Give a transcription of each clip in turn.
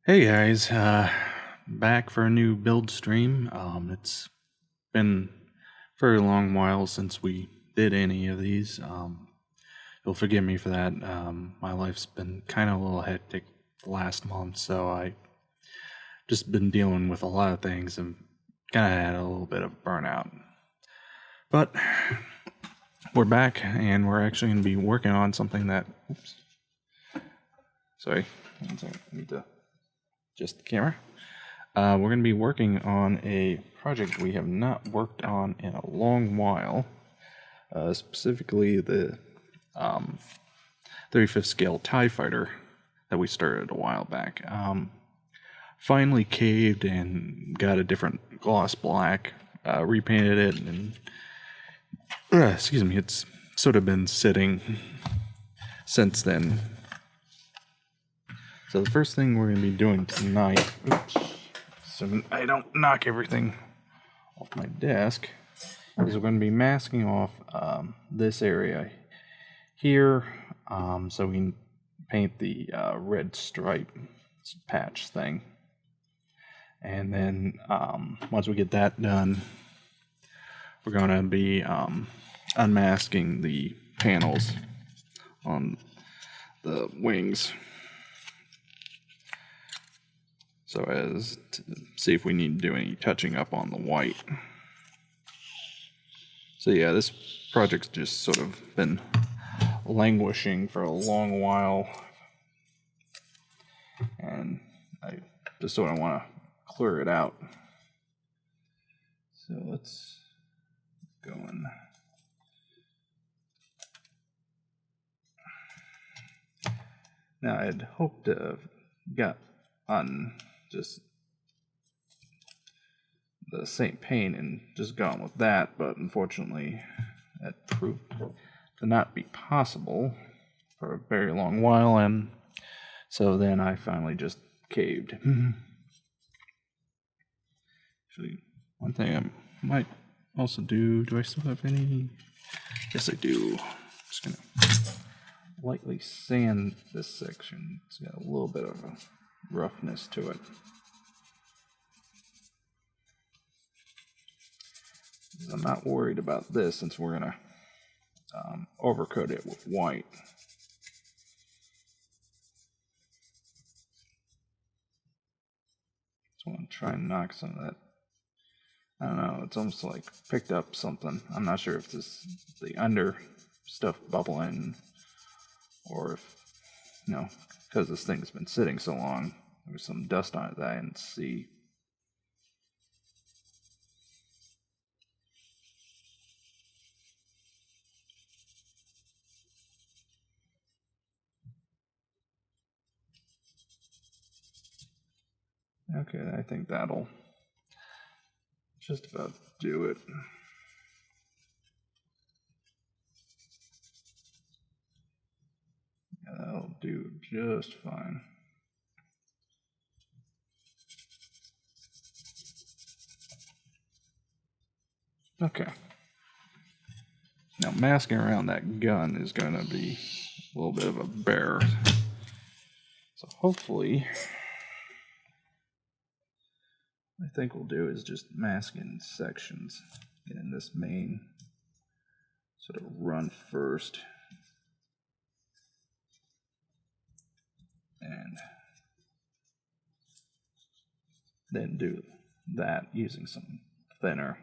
Hey guys, back for a new build stream. It's been a very long while since we did any of these. You'll forgive me for that. My life's been kind of a little hectic the last month, so I just been dealing with a lot of things and kind of had a little bit of burnout. But we're back, and we're actually going to be working on something that. Oops. Sorry, one second. I need to adjust the camera. We're going to be working on a project we have not worked on in a long while, specifically the 35th scale TIE fighter that we started a while back. Finally caved and got a different gloss black, repainted it, and excuse me, it's sort of been sitting since then. So the first thing we're going to be doing tonight, so I don't knock everything off my desk, is we're going to be masking off this area here, so we can paint the red stripe patch thing. And then once we get that done, we're going to be unmasking the panels on the wings, so as to see if we need to do any touching up on the white. So yeah, this project's just sort of been languishing for a long while, and I just sort of want to clear it out. So let's go in. Now I'd hoped to have got on just the St. Pain and just gone with that, but unfortunately that proved to not be possible for a very long while, and so then I finally just caved. Actually, one thing I might also do I still have any? Yes, I do. Just gonna lightly sand this section. It's got a little bit of a roughness to it. I'm not worried about this since we're gonna overcoat it with white. So I'm gonna try and knock some of that. I don't know, it's almost like picked up something. I'm not sure if this the under stuff bubbling, or if, because this thing's been sitting so long, there's some dust on it that I didn't see. Okay, I think that'll just about do it. Yeah, that'll do just fine. Okay. Now masking around that gun is going to be a little bit of a bear. So hopefully, I think we'll do is just mask in sections in this main sort of run first. And then do that using some thinner.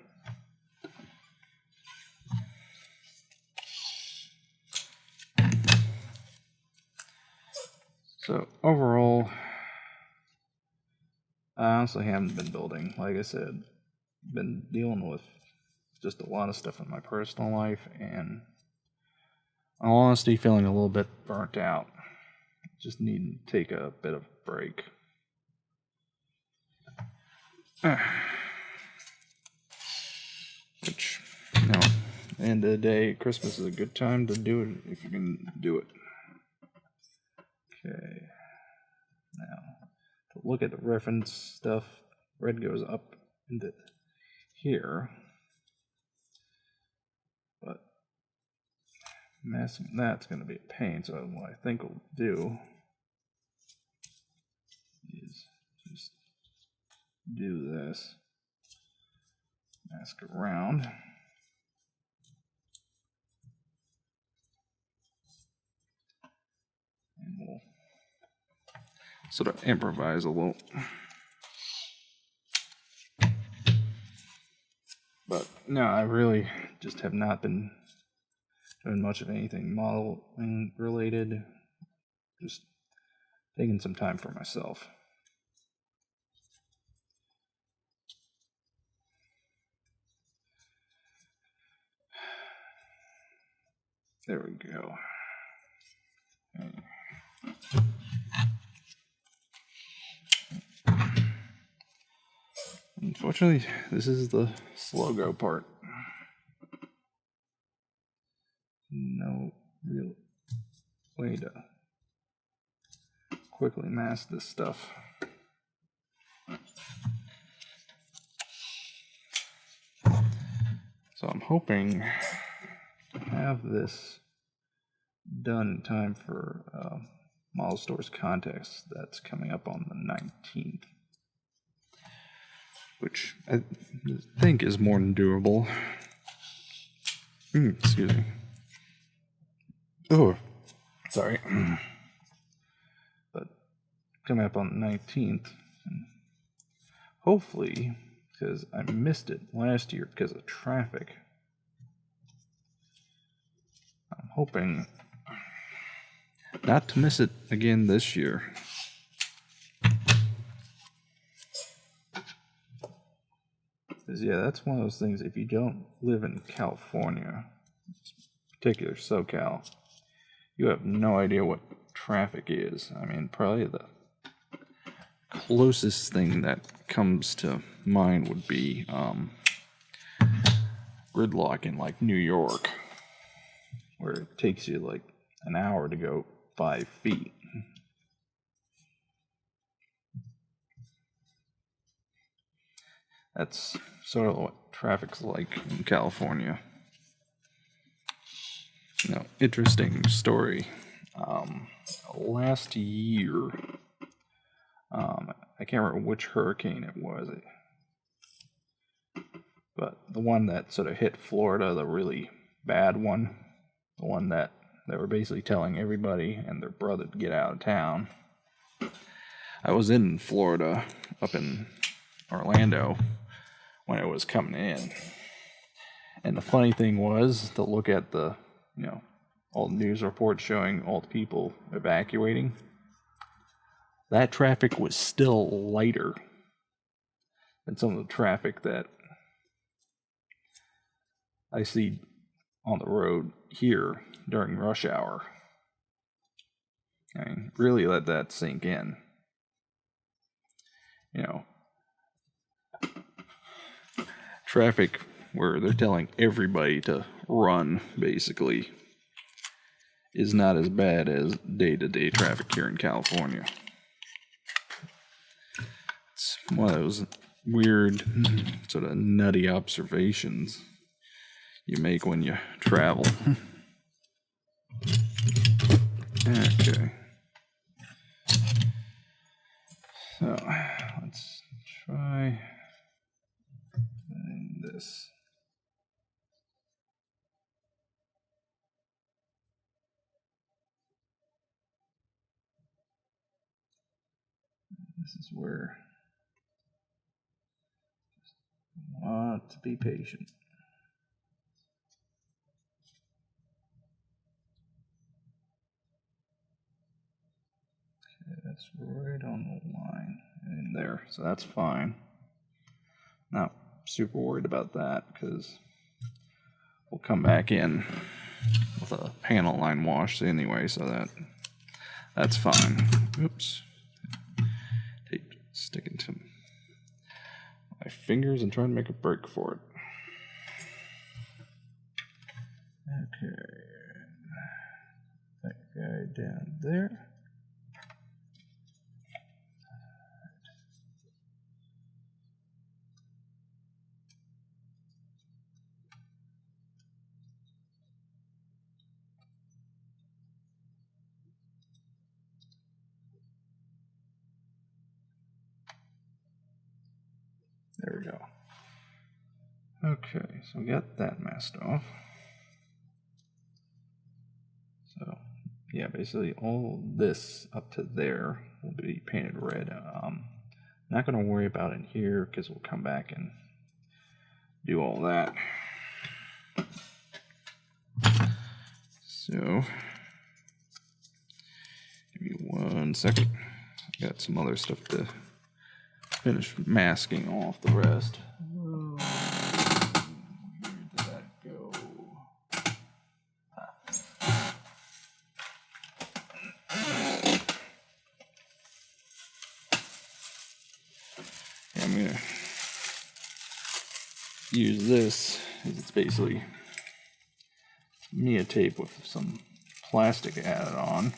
So overall, I honestly haven't been building. Like I said, been dealing with just a lot of stuff in my personal life, and in all honesty, feeling a little bit burnt out. Just need to take a bit of a break. Which, at the end of the day, Christmas is a good time to do it if you can do it. Okay. Now, to look at the reference stuff, red goes up into here. But masking that's going to be a pain, so what I think we'll do is do this. Mask around. And we'll sort of improvise a little. But no, I really just have not been doing much of anything modeling related. Just taking some time for myself. There we go. Unfortunately, this is the slow go part. No real way to quickly mask this stuff. So I'm hoping to have this done in time for Model Stores contest that's coming up on the 19th. Which I think is more than doable. Excuse me. Oh, sorry. But coming up on the 19th, hopefully, because I missed it last year because of traffic, I'm hoping not to miss it again this year. Because, yeah, that's one of those things, if you don't live in California, particular SoCal, you have no idea what traffic is. I mean, probably the closest thing that comes to mind would be gridlock in, like, New York, where it takes you, like, an hour to go 5 feet. That's sort of what traffic's like in California. Now, interesting story. Last year, I can't remember which hurricane it was, but the one that sort of hit Florida, the really bad one, the one that they were basically telling everybody and their brother to get out of town. I was in Florida, up in Orlando, when it was coming in. And the funny thing was to look at the, all the news reports showing all the people evacuating. That traffic was still lighter than some of the traffic that I see on the road here during rush hour. I mean, really let that sink in. Traffic where they're telling everybody to run, basically, is not as bad as day-to-day traffic here in California. It's one of those weird, sort of nutty observations you make when you travel. Okay. So, let's try this. This is where I want to be patient. Okay, that's right on the line in there, so that's fine. Not super worried about that because we'll come back in with a panel line wash anyway, so that's fine. Oops. Tape sticking to my fingers and trying to make a break for it. Okay. That guy down there. There we go. Okay, so we got that masked off. So, yeah, basically all this up to there will be painted red. Not going to worry about it here because we'll come back and do all that. So, give me 1 second. Got some other stuff to finish masking off the rest. Where did that go? I'm going to use this, as it's basically Mia tape with some plastic added on,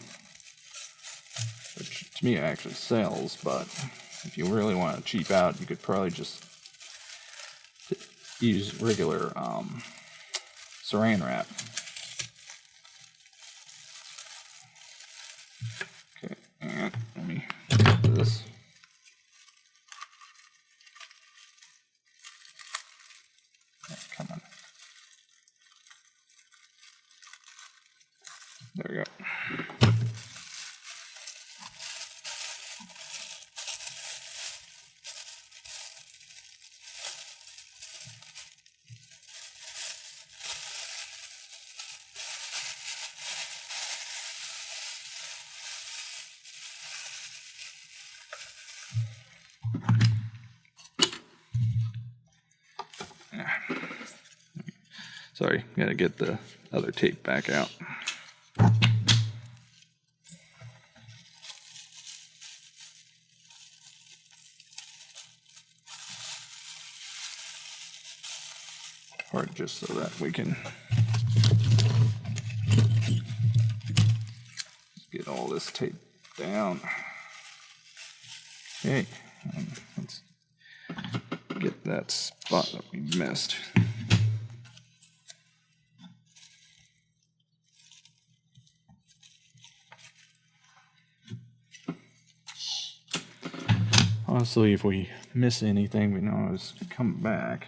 which to me actually sells, but if you really want to cheap out, you could probably just use regular saran wrap. Okay, and let me do this. Come on. There we go. Sorry, gotta get the other tape back out. Or just so that we can get all this tape down. Okay, let's get that spot that we missed. Honestly, if we miss anything, we know is to come back,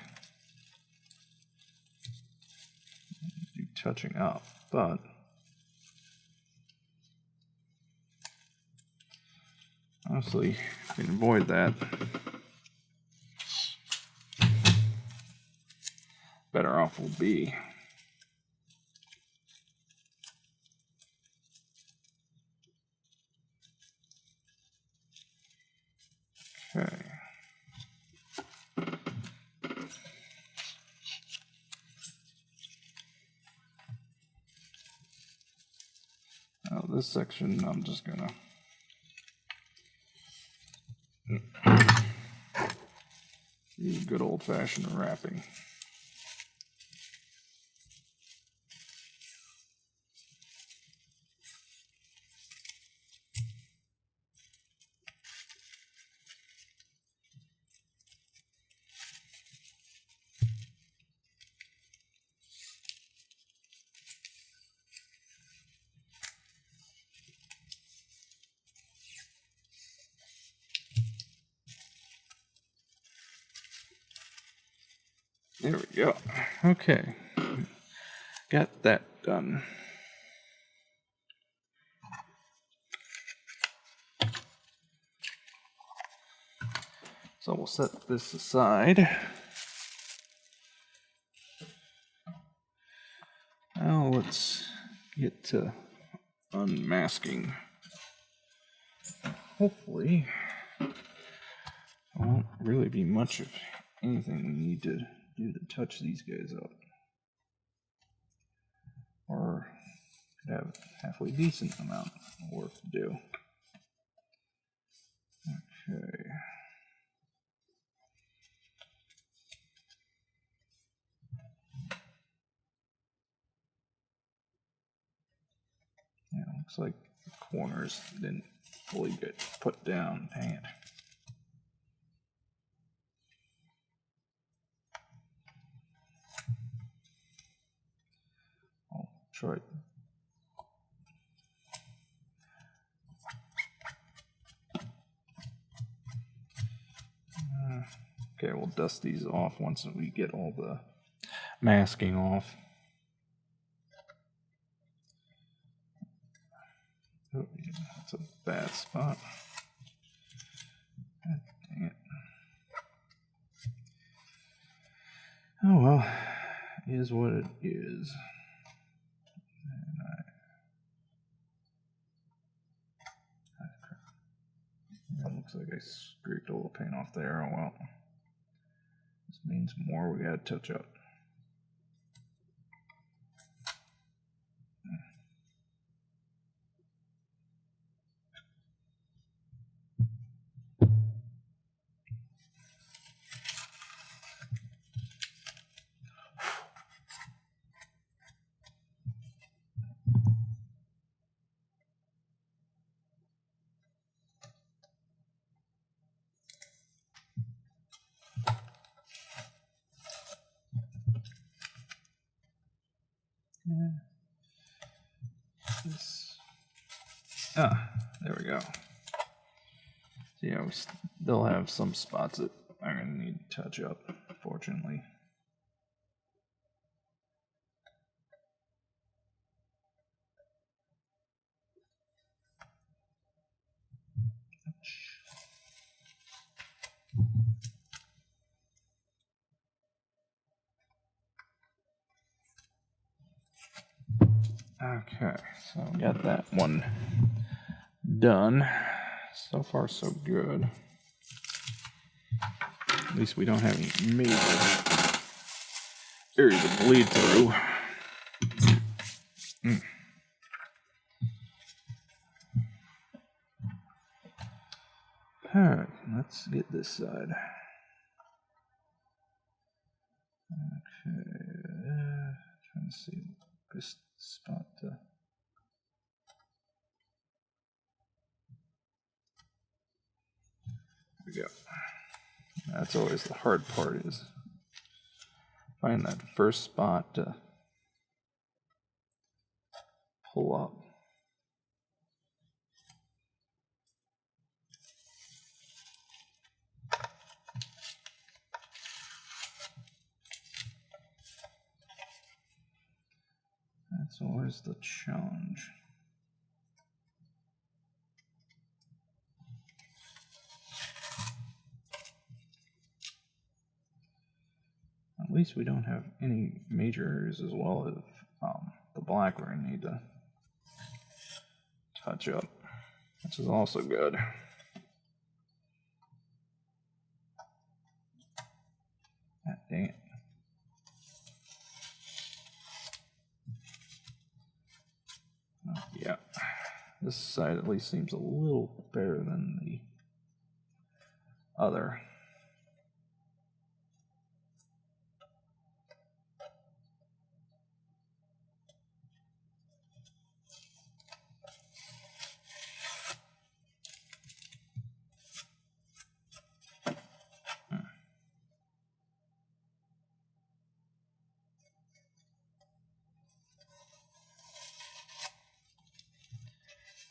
do touching up, but honestly, if we can avoid that, better off we'll be. Okay. Now this section, I'm just gonna use good old-fashioned wrapping. There we go. Okay. Got that done. So we'll set this aside. Now let's get to unmasking. Hopefully, there won't really be much of anything we need to do to touch these guys up. Or could have a halfway decent amount of work to do. Okay. Yeah, looks like the corners didn't fully get put down. Dang it. I'll try it. Okay, we'll dust these off once we get all the masking off. Oh, yeah, that's a bad spot. God dang it. Oh well, it is what it is. It looks like I scraped all the paint off there. Oh well. This means more we gotta touch up. There we go. So yeah, we still have some spots that are going to need to touch up, fortunately. Okay, so we got that one done. So far, so good. At least we don't have any major areas to bleed through. Alright, let's get this side. Okay, trying to see this spot to... There we go. That's always the hard part, is find that first spot to pull up. That's always the challenge. At least we don't have any major areas as well as the black we're going to need to touch up, which is also good. God dang it. Yeah, this side at least seems a little better than the other.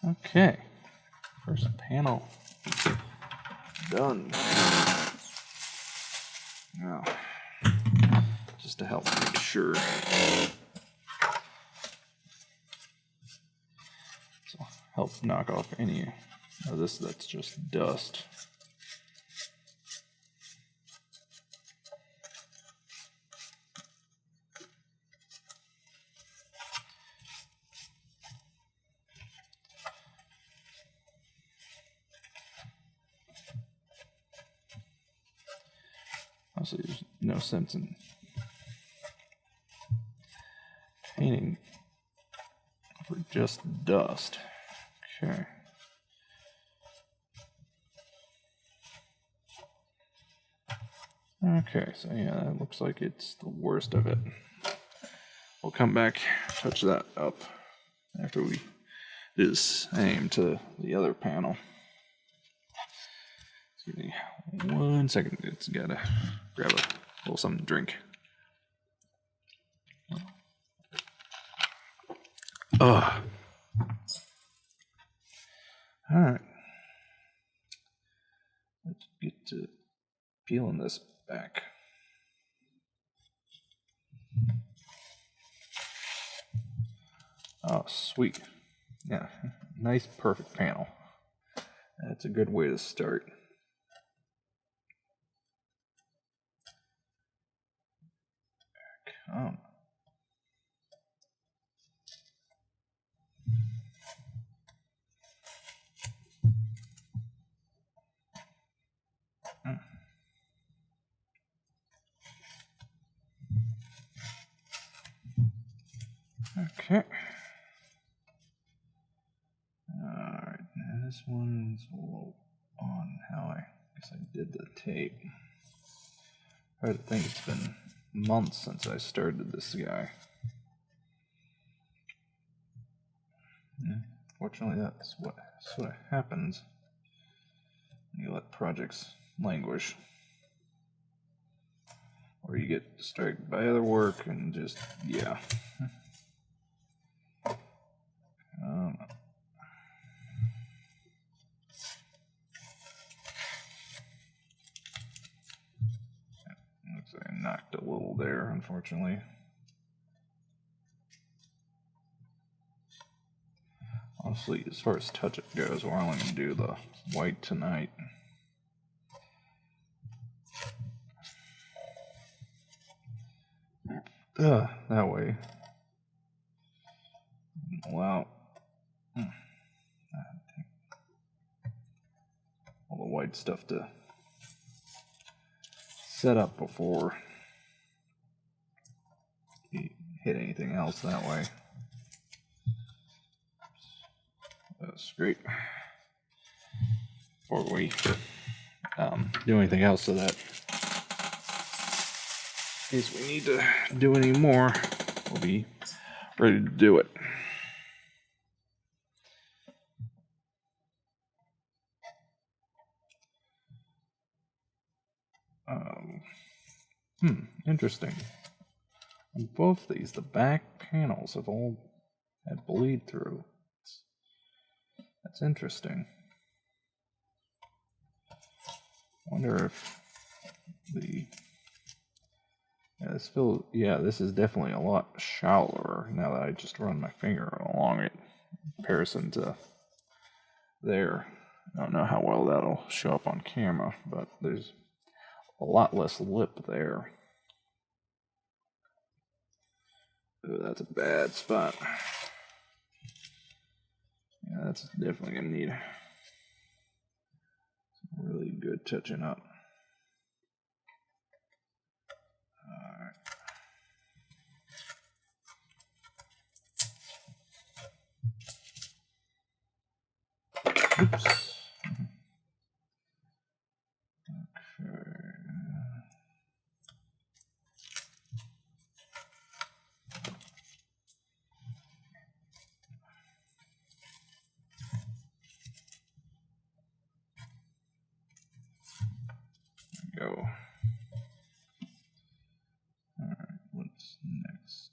Okay, first panel done. Now, just to help make sure. So help knock off any of this that's just dust. Obviously, there's no sense in painting for just dust. Okay. Okay, so yeah, it looks like it's the worst of it. We'll come back, touch that up after we do the same to the other panel. Give me 1 second. It's gotta grab a little something to drink. Ugh. Alright. Let's get to peeling this back. Oh, sweet. Yeah, nice, perfect panel. That's a good way to start. Come. Okay. Alright, now this one's a little on how I guess I did the tape. I think it's been months since I started this guy. Yeah, fortunately, that's what sort of happens when you let projects languish. Or you get distracted by other work and just, yeah. Looks like I knocked a little there, unfortunately. Honestly, as far as touch-up goes, we're only going to do the white tonight. That way. Allow all the white stuff to set up before you hit anything else that way. That's great. Before we do anything else to that, in case we need to do any more, we'll be ready to do it. Interesting. On both these, the back panels have all had bleed through. That's interesting. Wonder if the this is definitely a lot shallower now that I just run my finger along it in comparison to there. I don't know how well that'll show up on camera, but there's a lot less lip there. Ooh, that's a bad spot. Yeah, that's definitely gonna need some really good touching up. Alright. Oops. Go. Alright, what's next?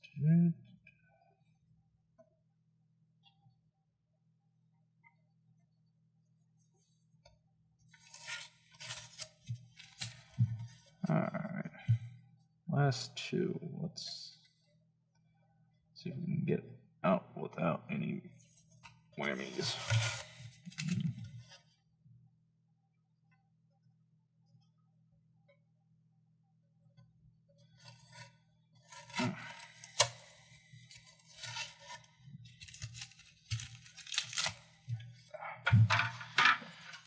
Alright. Last two. Let's see if we can get out without any whammies.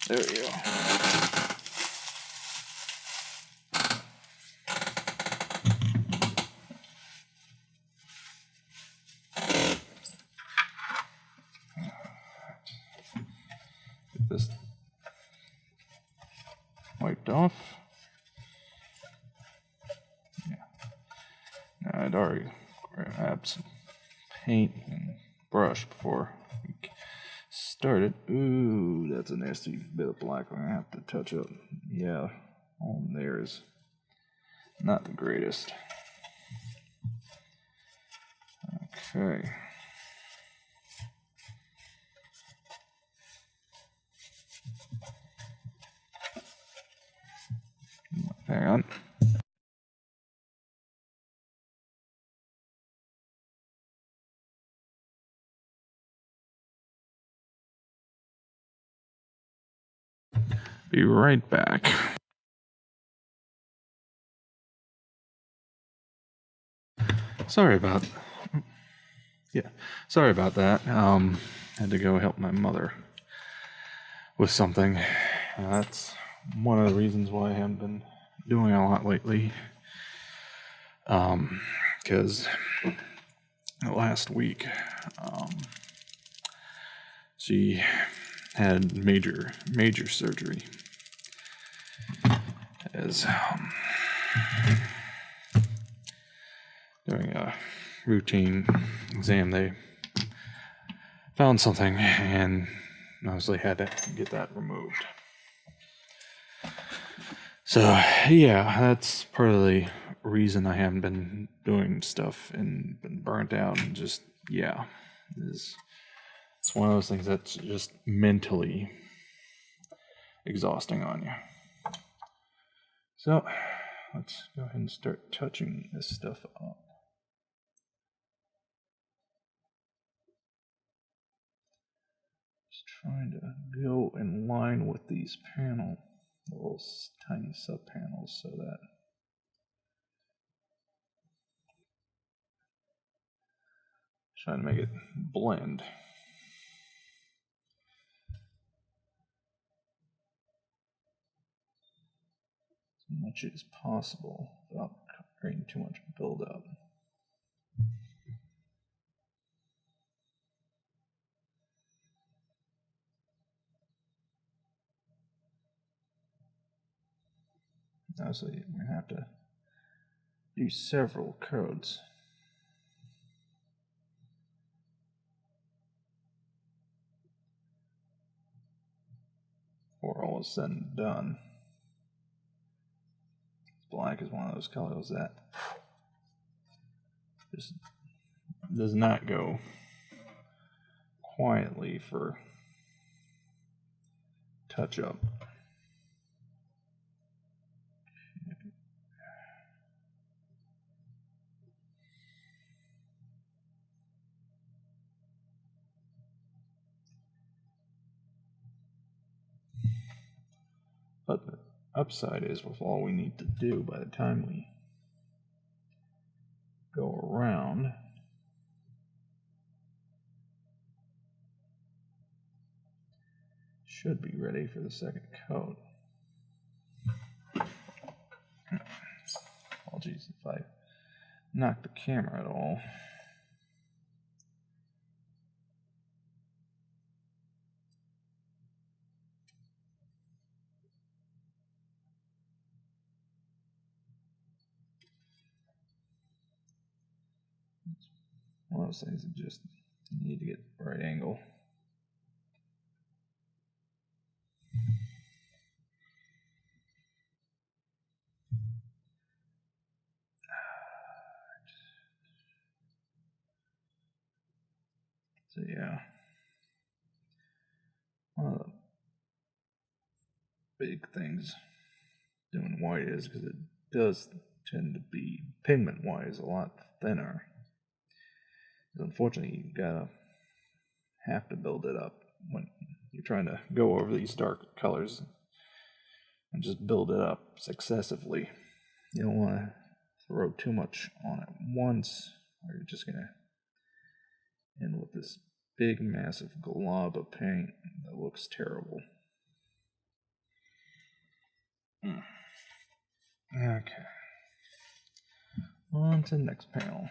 There we go. Get this wiped off. Yeah. Now I'd already grabbed some paint and brush before we started. Ooh, that's a nasty bit of black I'm gonna have to touch up. Yeah, all in there is not the greatest. Okay. Hang on. Be right back. Sorry about that. Had to go help my mother with something. That's one of the reasons why I haven't been doing a lot lately. Because last week, she had major surgery. As during a routine exam, they found something and obviously had to get that removed. So yeah, that's part of the reason I haven't been doing stuff and been burnt out, and just it's one of those things that's just mentally exhausting on you. So let's go ahead and start touching this stuff up. Just trying to go in line with these little tiny sub panels, so that trying to make it blend as much as possible without creating too much buildup. Obviously, we're going to have to do several codes. Before all is said and done. Black is one of those colors that just does not go quietly for touch up. But the upside is, with all we need to do by the time we go around, should be ready for the second coat. Apologies if I knock the camera at all. One of those things that just need to get the right angle. So yeah, one of the big things doing white is because it does tend to be pigment-wise a lot thinner. Unfortunately, you have to build it up when you're trying to go over these dark colors and just build it up successively. You don't want to throw too much on it once, or you're just gonna end with this big massive glob of paint that looks terrible. Okay, on to the next panel.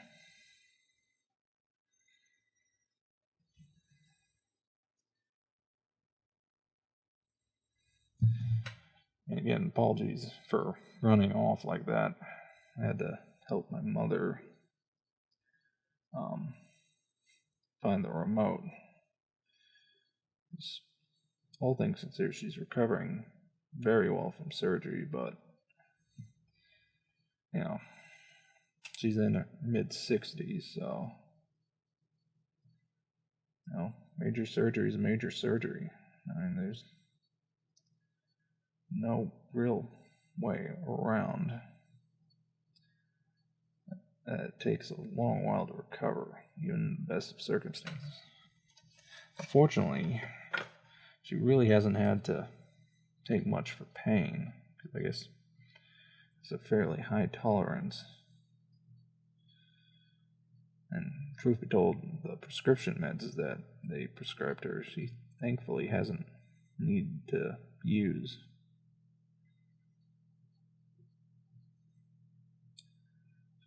And again, apologies for running off like that. I had to help my mother find the remote. All things considered, she's recovering very well from surgery, but she's in her mid-60s, so major surgery is a major surgery. I mean, there's no real way around. It takes a long while to recover, even in the best of circumstances. Fortunately, she really hasn't had to take much for pain, because I guess it's a fairly high tolerance. And truth be told, the prescription meds that they prescribed her, she thankfully hasn't needed to use.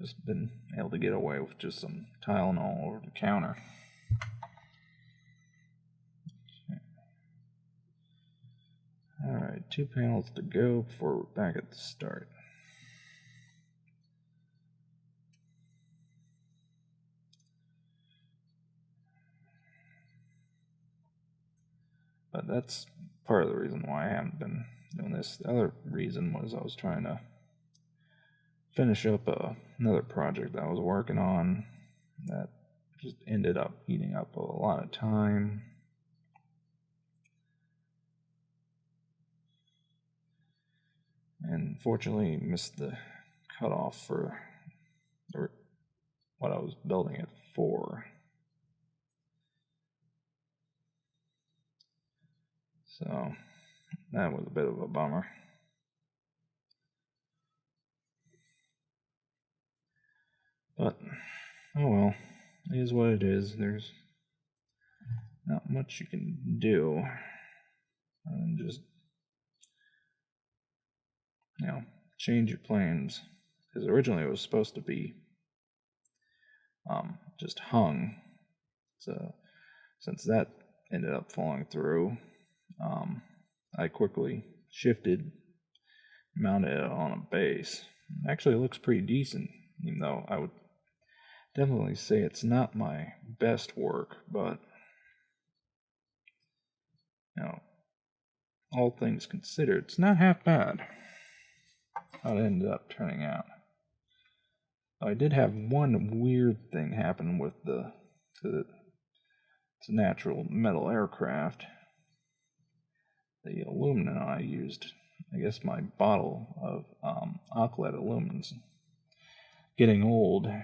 Just been able to get away with just some Tylenol over the counter. Alright, 2 panels to go before we're back at the start. But that's part of the reason why I haven't been doing this. The other reason was I was trying to finish up another project that I was working on that just ended up eating up a lot of time. And fortunately missed the cutoff for what I was building it for. So that was a bit of a bummer. But, oh well, it is what it is. There's not much you can do. And just, change your plans. Because originally it was supposed to be just hung. So, since that ended up falling through, I quickly shifted, mounted it on a base. Actually, it looks pretty decent, even though I would definitely say it's not my best work, but all things considered, it's not half bad how it ended up turning out. I did have one weird thing happen with it's a natural metal aircraft. The aluminum I used, I guess my bottle of alkylate aluminum's getting old, and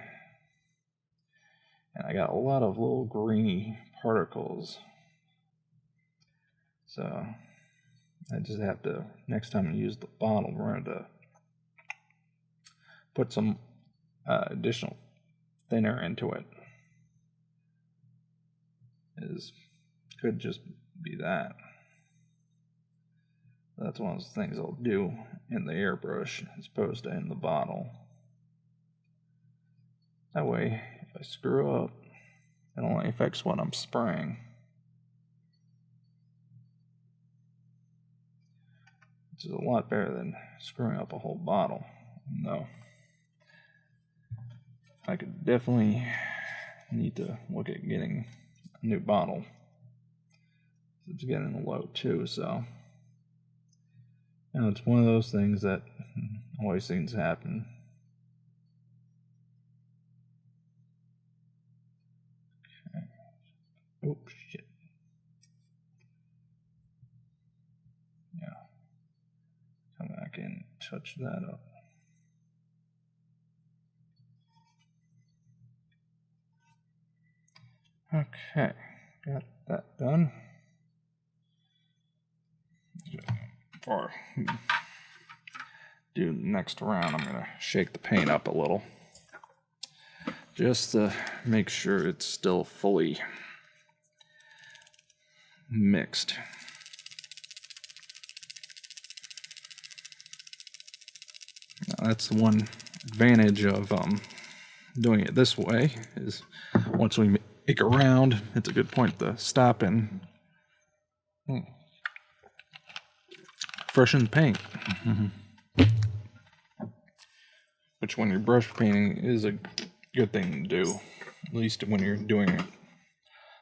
I got a lot of little greeny particles. So I just have to, next time I use the bottle, we're going to put some additional thinner into it. Could just be that. That's one of those things I'll do in the airbrush as opposed to in the bottle. That way, if I screw up, it only affects what I'm spraying. Which is a lot better than screwing up a whole bottle. No. I could definitely need to look at getting a new bottle. It's getting low too, so it's one of those things that always seems to happen. Okay. Oh shit. Yeah. Come back and touch that up. Okay, got that done. Before I do the next round, I'm going to shake the paint up a little, just to make sure it's still fully mixed. Now, that's the one advantage of doing it this way, is once we make a round, it's a good point to stop and freshen the paint. Which, when you're brush painting, is a good thing to do, at least when you're doing it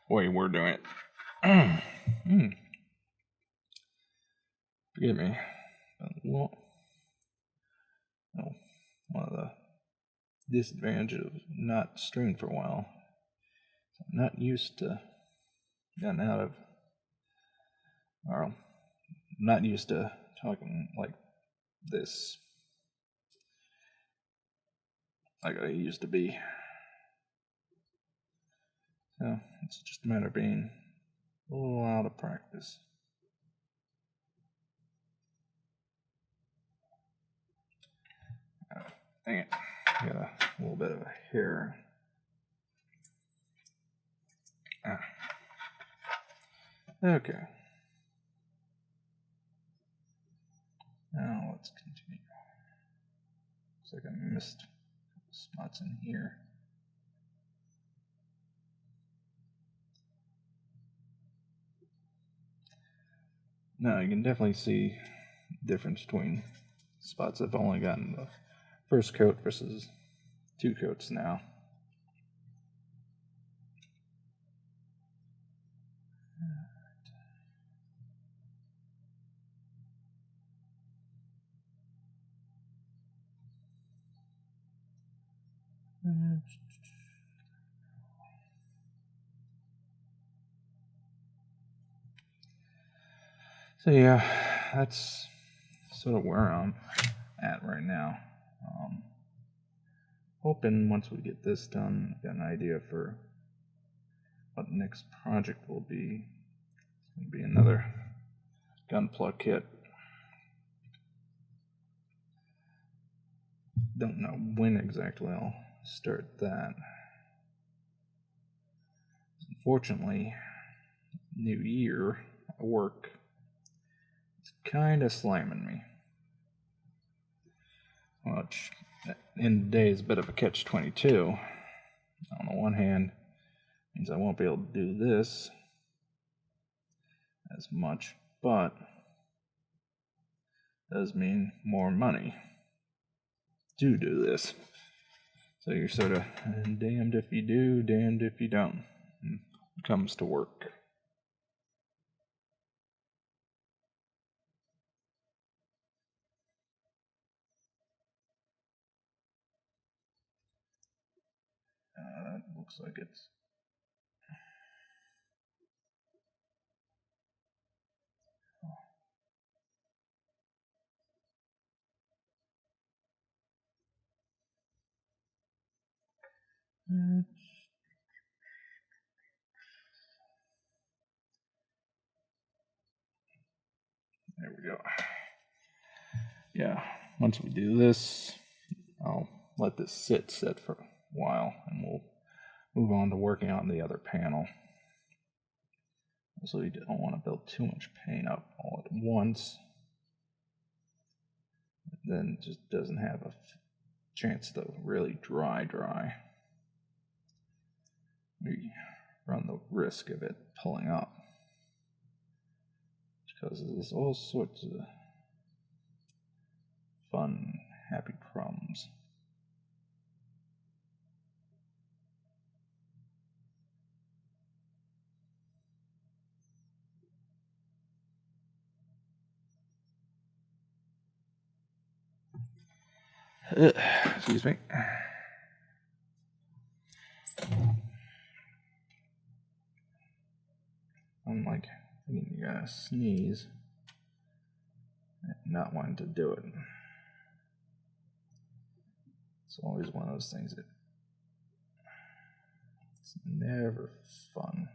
the way we're doing it. Forgive me. One of the disadvantages of not streaming for a while, I'm not used to not used to talking like this like I used to be. So it's just a matter of being a little out of practice. Dang it. Got a little bit of a hair. Okay. Now let's continue. Looks like I missed a couple spots in here. Now you can definitely see the difference between spots I've only gotten the first coat versus 2 coats now. So yeah, that's sort of where I'm at right now. Hoping once we get this done, get an idea for what the next project will be. It's going to be another gun plug kit. Don't know when exactly I'll start that. Unfortunately, New Year at work is kind of slamming me. Which, in the day, is a bit of a catch-22. On the one hand, means I won't be able to do this as much, but does mean more money to do this. So you're sort of damned if you do, damned if you don't when it comes to work. That looks like it's there we go. Yeah, once we do this, I'll let this sit for a while and we'll move on to working on the other panel. So you don't want to build too much paint up all at once. Then it just doesn't have a chance to really dry. We run the risk of it pulling up. Because there's all sorts of fun, happy problems. Excuse me. I'm like thinking you gotta sneeze, not wanting to do it. It's always one of those things that it's never fun.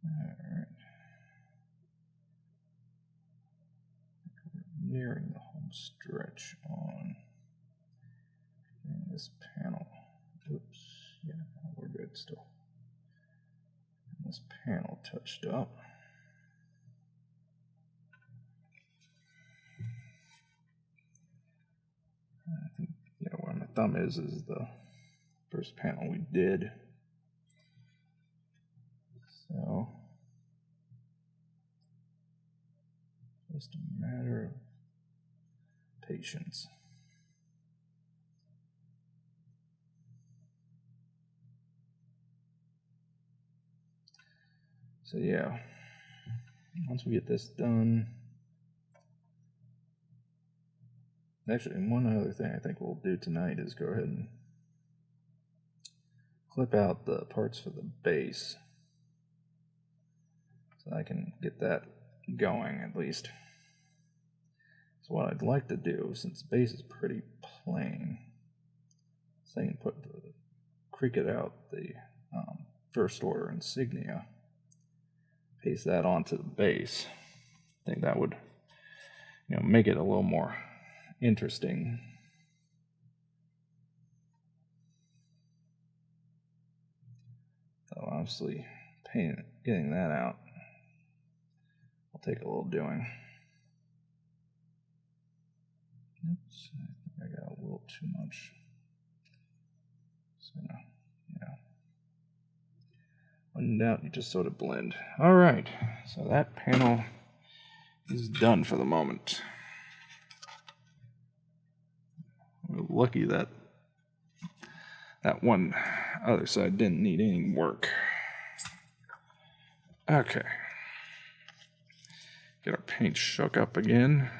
Alright. We're nearing the home stretch on this panel. Oops, yeah, we're good still. This panel touched up. I think, yeah, where my thumb is the first panel we did. So, just a matter of patience. So yeah, once we get this done, actually one other thing I think we'll do tonight is go ahead and clip out the parts for the base. so I can get that going at least. So what I'd like to do, since the base is pretty plain, so I can creak it out the first order insignia, paste that onto the base. I think that would, make it a little more interesting. So obviously, getting that out will take a little doing. Oops, I think I got a little too much. So, yeah. When in doubt, you just sort of blend. All right, so that panel is done for the moment. We're lucky that that one other side didn't need any work. Okay. Get our paint shook up again,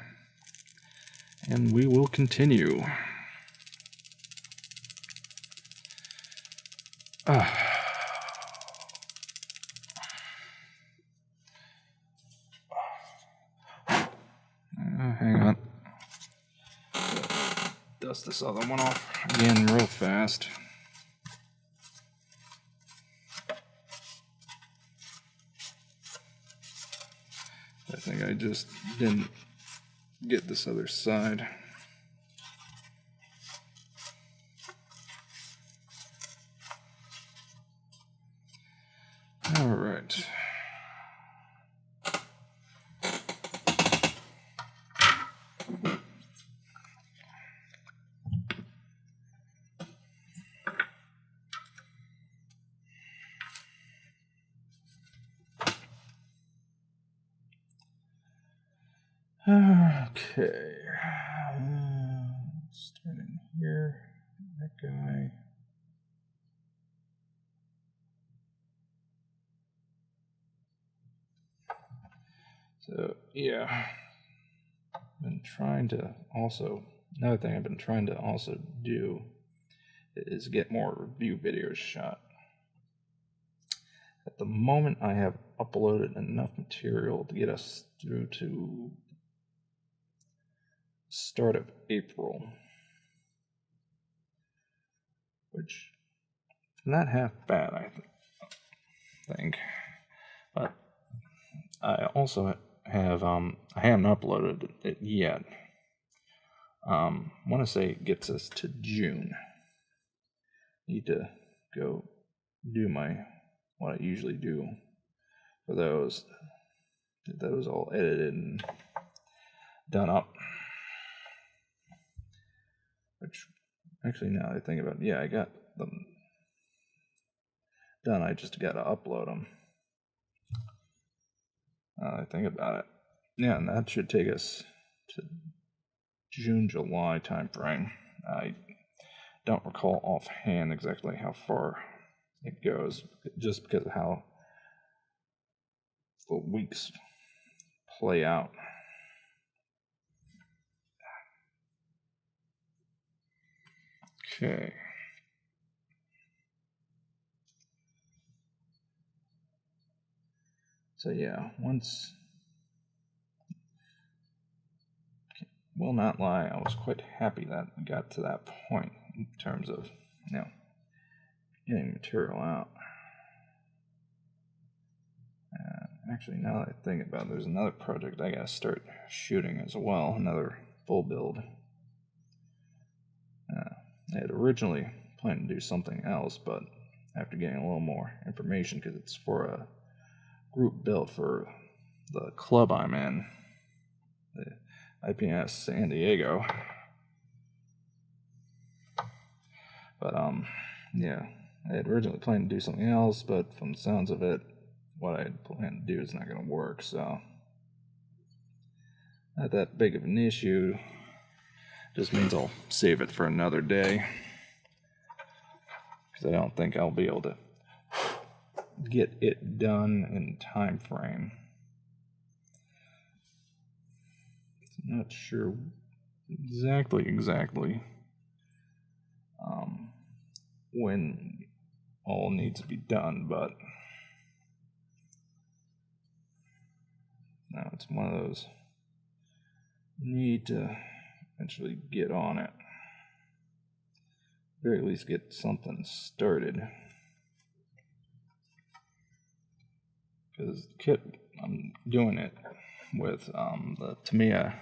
and we will continue. Hang on. Dust this other one off again real fast. I think I just didn't get this other side. All right. Okay. Starting here. That guy. So, yeah. Been trying to also, another thing I've been trying to also do is get more review videos shot. At the moment, I have uploaded enough material to get us through to start of April, which is not half bad, I think. But I also have I haven't uploaded it yet. I want to say it gets us to June. Need to go do what I usually do for those. Get those all edited and done up. Which, actually, now that I think about it, yeah, I got them done. I just got to upload them. I think about it. Yeah, and that should take us to June, July time frame. I don't recall offhand exactly how far it goes, just because of how the weeks play out. Okay. So yeah, will not lie, I was quite happy that we got to that point in terms of, getting material out. Actually, now that I think about it, there's another project I gotta start shooting as well, another full build. I had originally planned to do something else, but after getting a little more information, because it's for a group build for the club I'm in, the IPS San Diego. But yeah, I had originally planned to do something else, but from the sounds of it, what I had planned to do is not going to work, so not that big of an issue. Just means I'll save it for another day, because I don't think I'll be able to get it done in time frame. I'm not sure exactly when all needs to be done, but Now it's one of those, you need to eventually get on it. Or at least get something started. Because the kit, I'm doing it with the Tamiya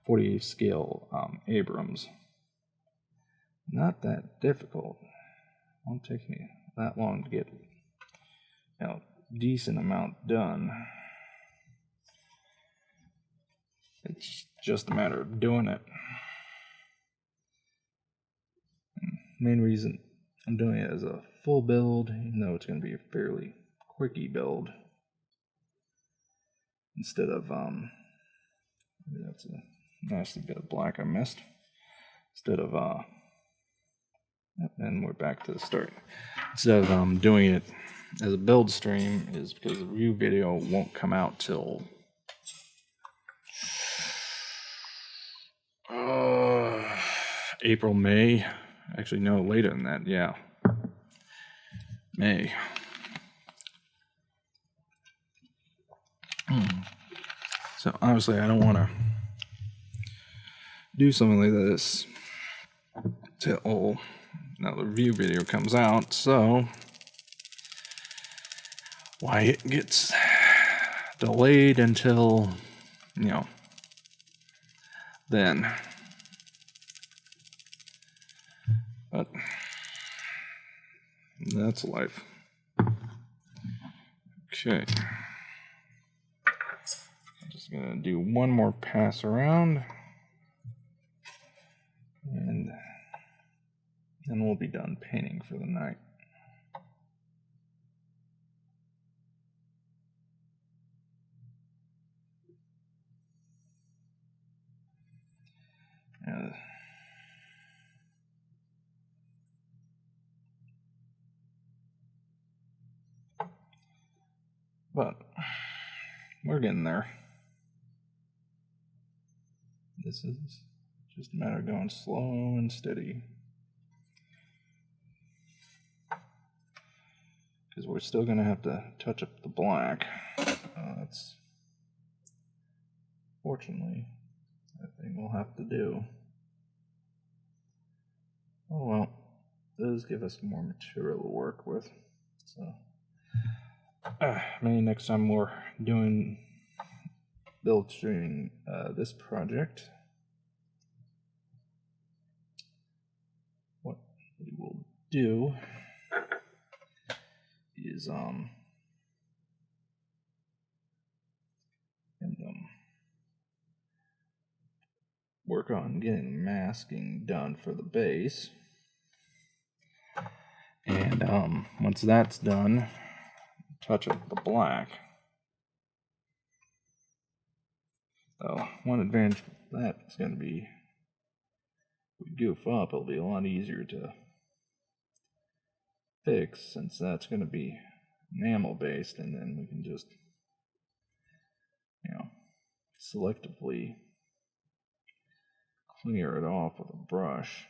48 scale Abrams. Not that difficult. Won't take me that long to get, decent amount done. It's just a matter of doing it. Main reason I'm doing it as a full build, even though it's going to be a fairly quickie build, instead of that's a nasty bit of black I missed. Instead of and we're back to the start. Instead of doing it as a build stream, is because the review video won't come out till April, May. Actually, no, later than that. Yeah, May. So obviously, I don't want to do something like this till now the review video comes out. So why it gets delayed until then. But that's life. Okay. I'm just gonna do one more pass around, and then we'll be done painting for the night. But we're getting there. This is just a matter of going slow and steady. Because we're still going to have to touch up the black. That's fortunately a thing we'll have to do. Oh well, it does give us more material to work with. So maybe next time we're doing build streaming this project, what we will do is work on getting masking done for the base, and once that's done, touch up the black. So one advantage of that is going to be, if we goof up, it'll be a lot easier to fix, since that's going to be enamel based, and then we can just selectively clear it off with a brush.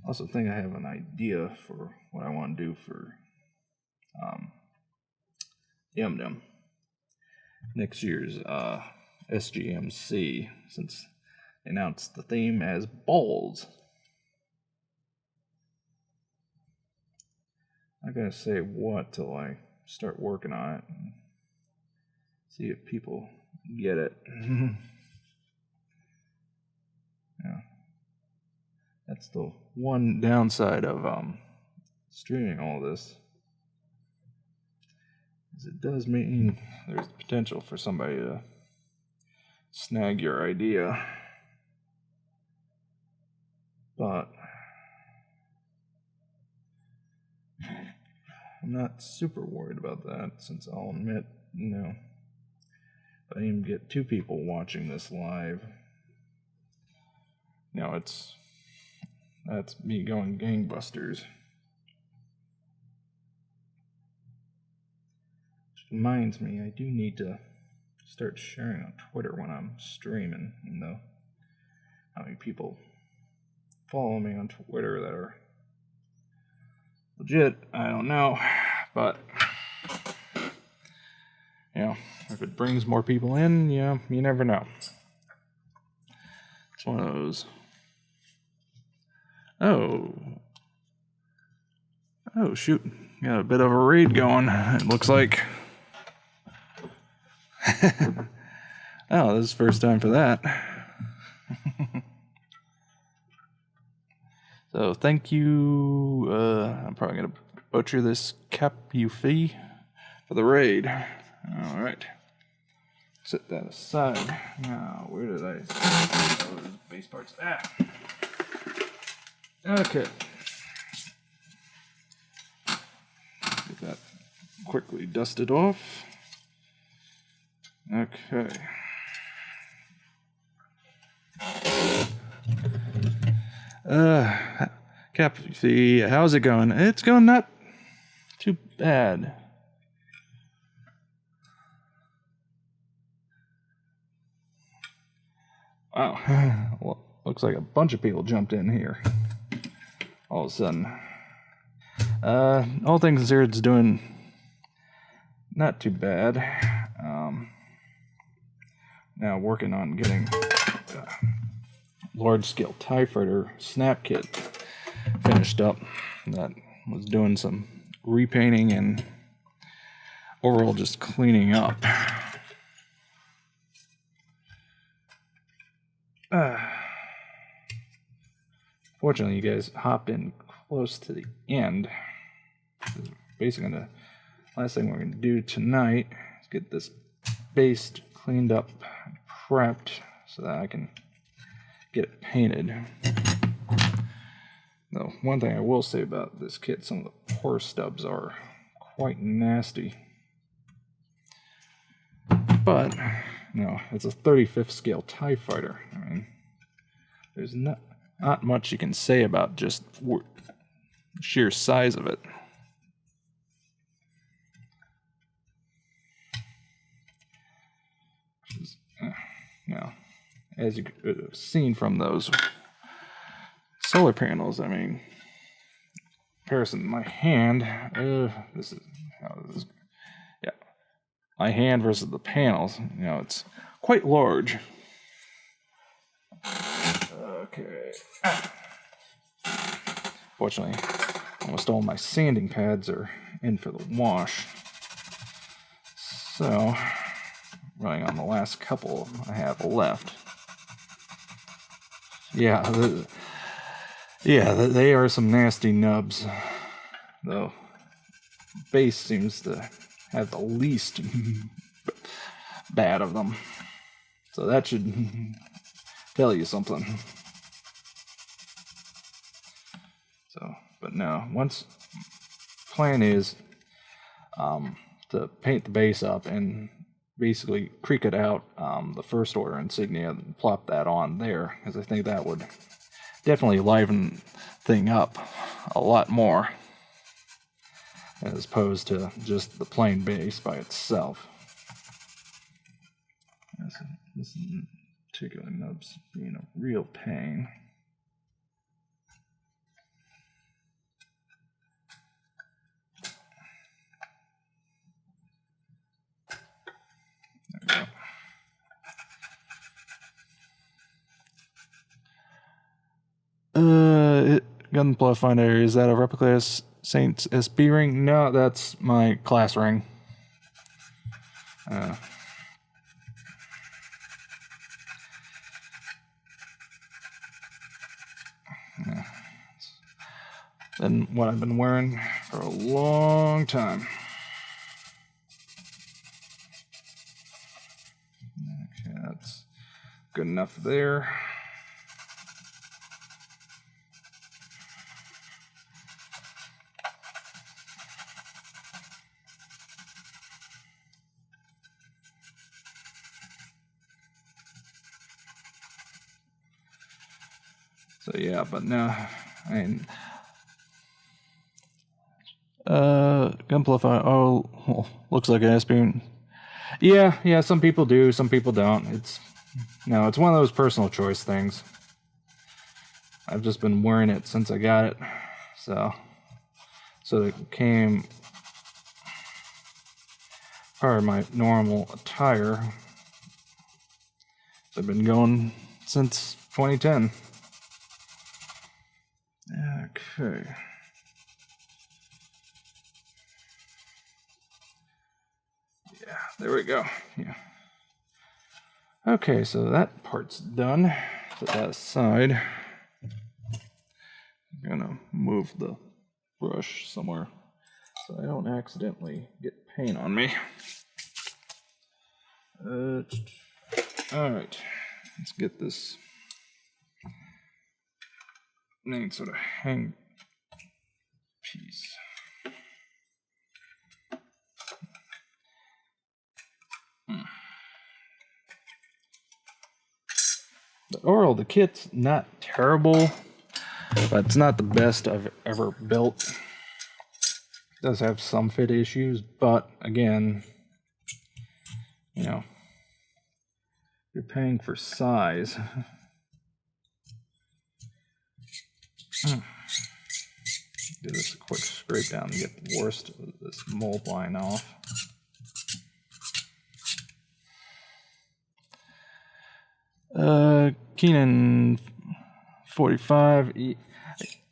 I also think I have an idea for what I want to do for Yum next year's SGMC, since they announced the theme as balls. I'm not gonna say what till I start working on it and see if people get it. Yeah, that's the one downside of streaming all this, is it does mean there's the potential for somebody to snag your idea, but I'm not super worried about that, since I'll admit, if I even get 2 people watching this live, it's that's me going gangbusters. Which reminds me, I do need to start sharing on Twitter when I'm streaming, you know. How many people follow me on Twitter that are legit, I don't know, but you know, if it brings more people in, you never know. It's one of those. Oh shoot, got a bit of a raid going, it looks like. Oh, this is the first time for that. So thank you, I'm probably going to butcher this, Capufi, for the raid. Alright. Set that aside. Now, where did I... Oh, there's base parts. Okay. Get that quickly dusted off. Okay. Cappy, how's it going? It's going not too bad. Wow. Well, looks like a bunch of people jumped in here. All of a sudden. All things considered, it's doing not too bad. Now working on getting large-scale TIE Fighter snap kit finished up. That was doing some repainting and overall just cleaning up. Fortunately, you guys hopped in close to the end. Basically, the last thing we're going to do tonight is get this base cleaned up and prepped so that I can get it painted. Though, one thing I will say about this kit, some of the pore stubs are quite nasty. But, it's a 35th scale TIE Fighter. I mean, there's not much you can say about just sheer size of it. As you could have seen from those solar panels, I mean, comparison, my hand, my hand versus the panels, it's quite large. Okay. Fortunately, almost all my sanding pads are in for the wash. So, running on the last couple I have left. Yeah, they are some nasty nubs, though. Base seems to have the least bad of them, so that should tell you something. So, but no, plan is to paint the base up and basically creak it out, the first order insignia, and plop that on there, because I think that would definitely liven thing up a lot more as opposed to just the plain base by itself. This particular nub's being a real pain. Gunpla Finder, is that a replica of Saint's SB ring? No, that's my class ring. Been what I've been wearing for a long time. Okay, that's good enough there. So yeah, but now I mean, Gunpla. Oh, well, looks like an aspirin. yeah, some people do, some people don't. It's one of those personal choice things. I've just been wearing it since I got it, so it came part of my normal attire. I've been going since 2010. Okay. Yeah, there we go. Yeah. Okay, so that part's done. Put that aside. I'm gonna move the brush somewhere so I don't accidentally get paint on me. Alright, let's get this main sort of hang piece. Overall, the kit's not terrible, but it's not the best I've ever built. It does have some fit issues, but again, you're paying for size. Do this a quick scrape down to get the worst of this mold line off. Keenan 45.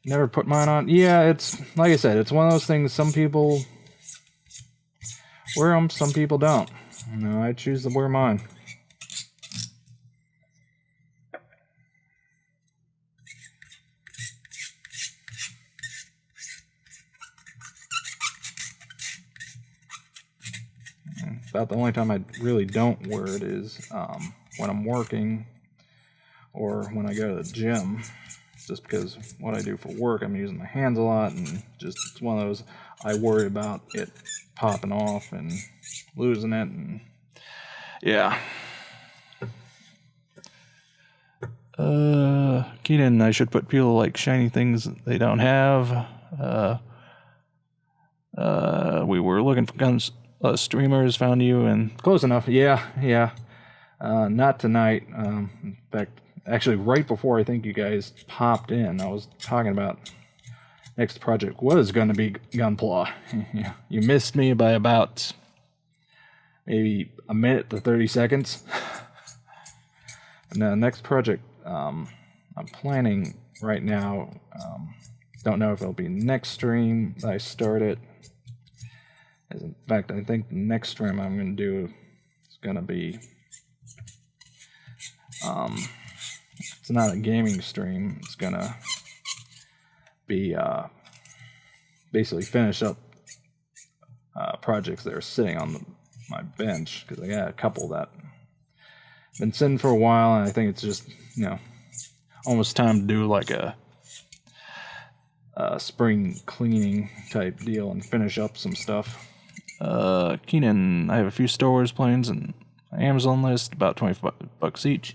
Never put mine on. Yeah, it's like I said, it's one of those things. Some people wear them, some people don't. I choose to wear mine. About the only time I really don't wear it is when I'm working or when I go to the gym. Just because what I do for work, I'm using my hands a lot, and just it's one of those I worry about it popping off and losing it, and yeah. Keenan, I should put people like shiny things they don't have. We were looking for guns. Streamers found you, and Close enough. Yeah. Not tonight. In fact, actually, right before I think you guys popped in, I was talking about next project was going to be Gunpla. Yeah, you missed me by about maybe a minute to 30 seconds. And the next project I'm planning right now, don't know if it'll be next stream that I start it. In fact, I think the next stream I'm going to do is going to be, it's not a gaming stream, it's going to be basically finish up projects that are sitting on my bench, because I got a couple that been sitting for a while, and I think it's just, almost time to do like a spring cleaning type deal and finish up some stuff. Keenan, I have a few Star Wars planes and Amazon list, about $25 each.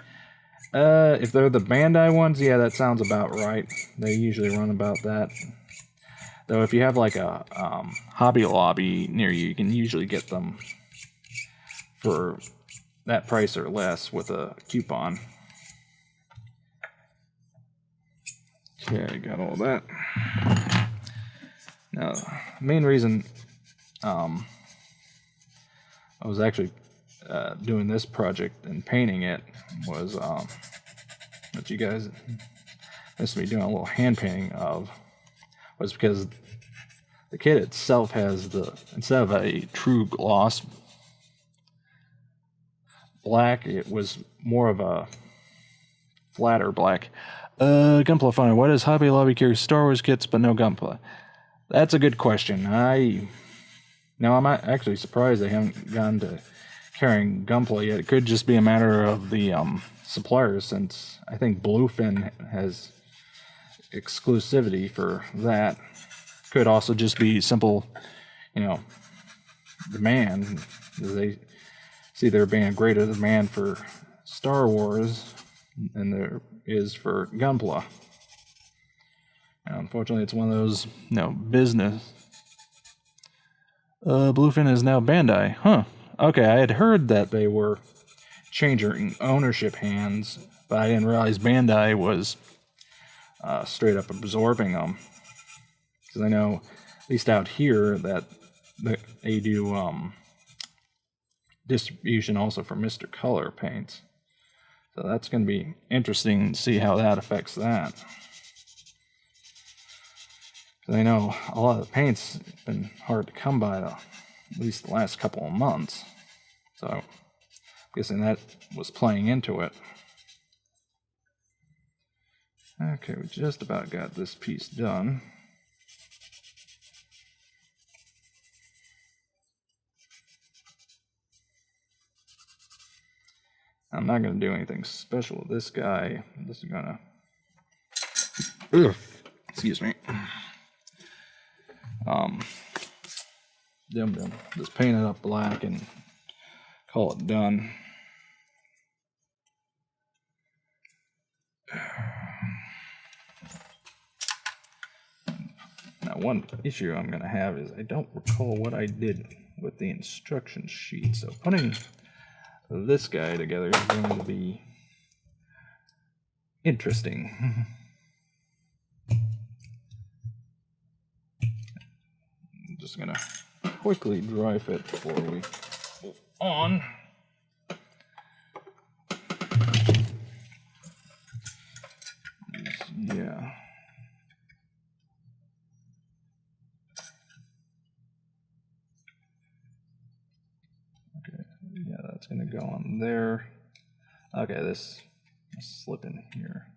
If they're the Bandai ones, yeah, that sounds about right. They usually run about that. Though if you have like a Hobby Lobby near you, you can usually get them for that price or less with a coupon. Okay, I got all that. Now, the main reason I was actually doing this project and painting it was that you guys missed me doing a little hand painting of, was because the kit itself has instead of a true gloss black, it was more of a flatter black. Gunpla fine. Why does Hobby Lobby carry Star Wars kits but no Gunpla? That's a good question. I'm actually surprised they haven't gone to carrying Gunpla yet. It could just be a matter of the suppliers, since I think Bluefin has exclusivity for that. Could also just be simple, demand. They see there being a greater demand for Star Wars than there is for Gunpla. Unfortunately, it's one of those. business. Bluefin is now Bandai. Huh. Okay, I had heard that they were changing ownership hands, but I didn't realize Bandai was straight up absorbing them. Because I know, at least out here, that they do distribution also for Mr. Color paints. So that's going to be interesting to see how that affects that. Because I know a lot of the paints have been hard to come by at least the last couple of months. So I'm guessing that was playing into it. Okay, we just about got this piece done. I'm not going to do anything special with this guy. I'm just going to... Excuse me. Just paint it up black and call it done. Now, one issue I'm going to have is I don't recall what I did with the instruction sheet. So putting this guy together is going to be interesting. I'm just going to quickly dry fit before we move on. Yeah. Okay, yeah, that's going to go on there. Okay, this slip in here.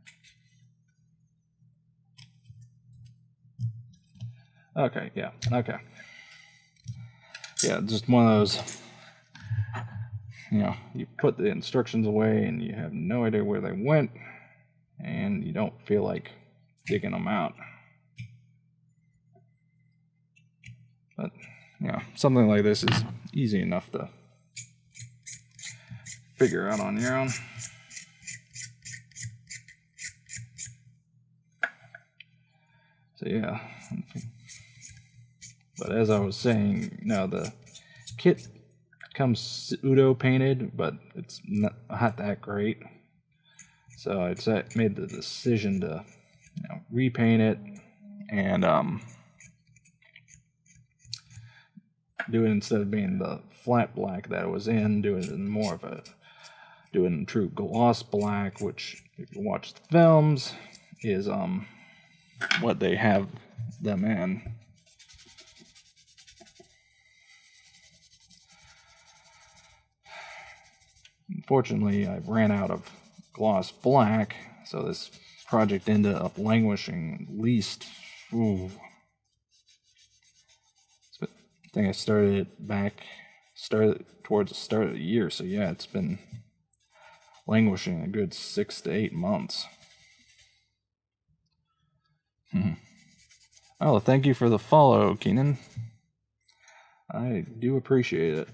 Okay, yeah, okay. Yeah, just one of those, you put the instructions away and you have no idea where they went, and you don't feel like digging them out. But, something like this is easy enough to figure out on your own. So, yeah. But as I was saying, the kit comes pseudo painted, but it's not that great. So I made the decision to repaint it and do it, instead of being the flat black that it was in, do it in more of do it in true gloss black, which if you watch the films is what they have them in. Unfortunately, I ran out of gloss black, so this project ended up languishing at least. I think I started towards the start of the year, so yeah, it's been languishing a good 6 to 8 months. Oh, thank you for the follow, Keenan. I do appreciate it.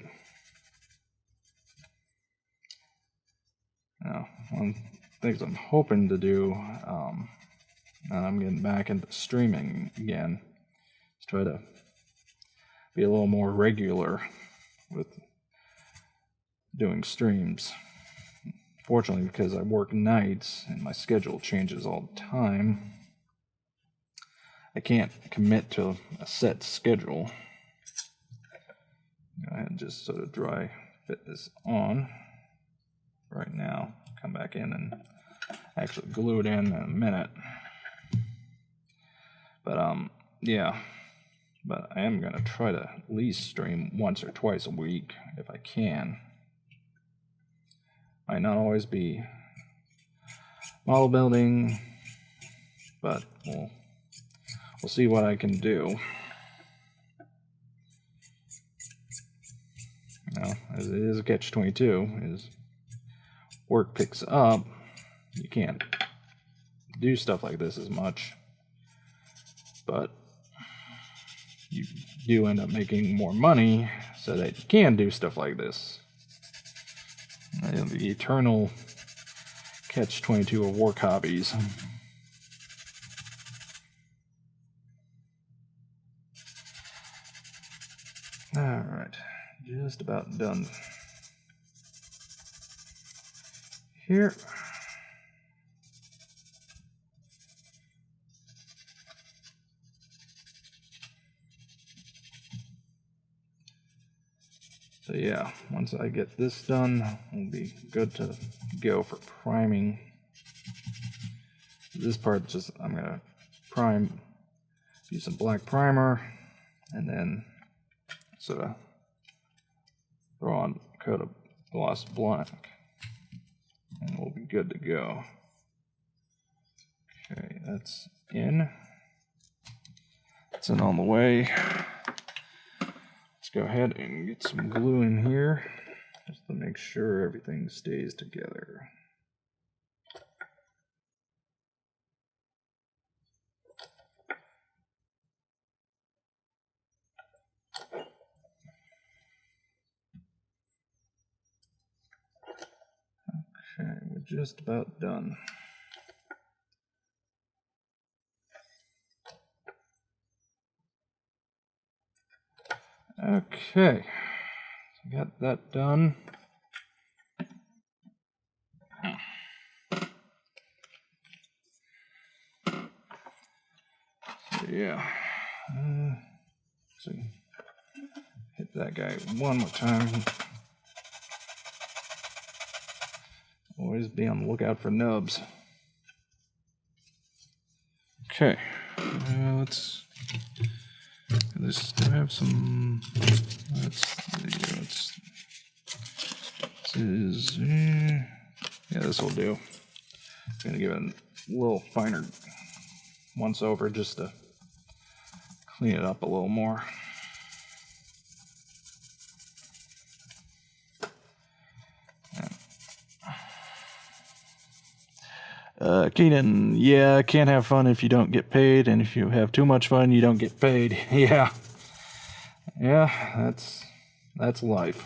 Now, one of the things I'm hoping to do, and I'm getting back into streaming again, is try to be a little more regular with doing streams. Fortunately, because I work nights and my schedule changes all the time, I can't commit to a set schedule. Go ahead and just sort of dry fit this on right now. Come back in and actually glue it in a minute. But yeah. But I am gonna try to at least stream once or twice a week if I can. Might not always be model building, but we'll see what I can do. As it is a catch-22, is work picks up, you can't do stuff like this as much, but you do end up making more money so that you can do stuff like this. The eternal catch-22 of work hobbies. Alright, just about done here. So yeah, once I get this done, we'll be good to go for priming. This part, just I'm gonna prime, use some black primer, and then sort of throw on a coat of gloss black, and we'll be good to go. Okay, that's in. It's in on the way. Let's go ahead and get some glue in here just to make sure everything stays together. Okay, we're just about done. Okay, so got that done. So yeah, so hit that guy one more time. Always be on the lookout for nubs. Okay, let's have some. This is yeah, this will do. I'm gonna give it a little finer once over just to clean it up a little more. Keenan, yeah, can't have fun if you don't get paid, and if you have too much fun, you don't get paid. Yeah, that's life.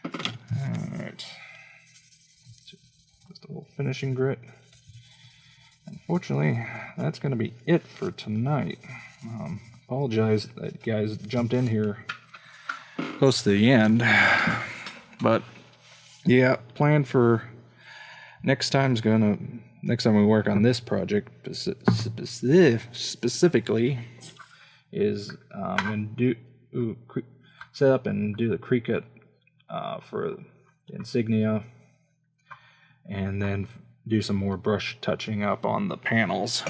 All right, just a little finishing grit. Unfortunately, that's going to be it for tonight. Apologize that you guys jumped in here close to the end. But yeah, plan for next time we work on this project specifically is set up and do the Cricut for the insignia, and then do some more brush touching up on the panels.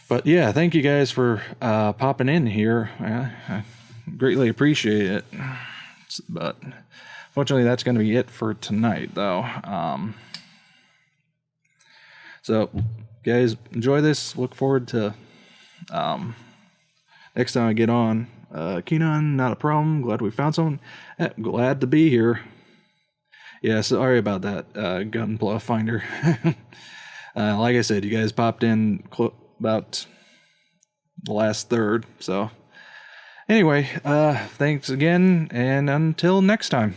But yeah, thank you guys for popping in here. I greatly appreciate it. But fortunately, that's going to be it for tonight, though. So, guys, enjoy this. Look forward to next time I get on. Keenan, not a problem. Glad we found someone. Glad to be here. Yeah, sorry about that, Gunpla Finder. Like I said, you guys popped in about the last third, so... Anyway, thanks again, and until next time.